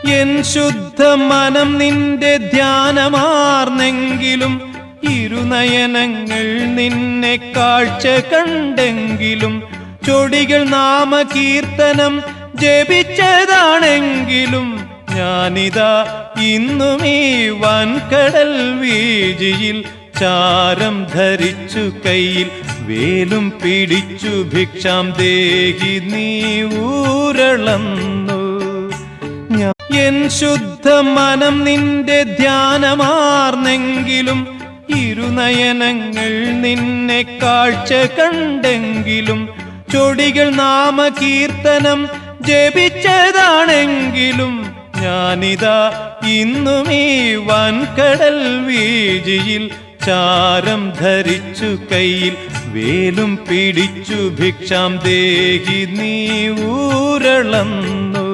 N ശുദ്ധ മനം നിന്റെ ധ്യാനമാർന്നെങ്കിലും ഇരുനയനങ്ങൾ നിന്നെ കാഴ്ച കണ്ടെങ്കിലും ചൊടികൾ നാമകീർത്തനം ജപിച്ചതാണെങ്കിലും ഞാനിതാ ഇന്നും ഈ വൻകടൽ വീജിയിൽ ചാരം ധരിച്ചു കയ്യിൽ വേലും പിടിച്ചു ഭിക്ഷാം ദേഹി നീ ഊരളന്നു. എൻ ശുദ്ധ മനം നിന്റെ ധ്യാനമാർന്നെങ്കിലും ഇരുനയനങ്ങൾ നിന്നെ കാഴ്ച കണ്ടെങ്കിലും ചൊടികൾ നാമകീർത്തനം ജപിച്ചതാണെങ്കിലും ഞാനിതാ ഇന്നും ഈ വൻകടൽ വീജിയിൽ ചാരം ധരിച്ചു കയ്യിൽ വേലും പിടിച്ചു ഭിക്ഷാം ദേഹി നീ ഊരളന്നു.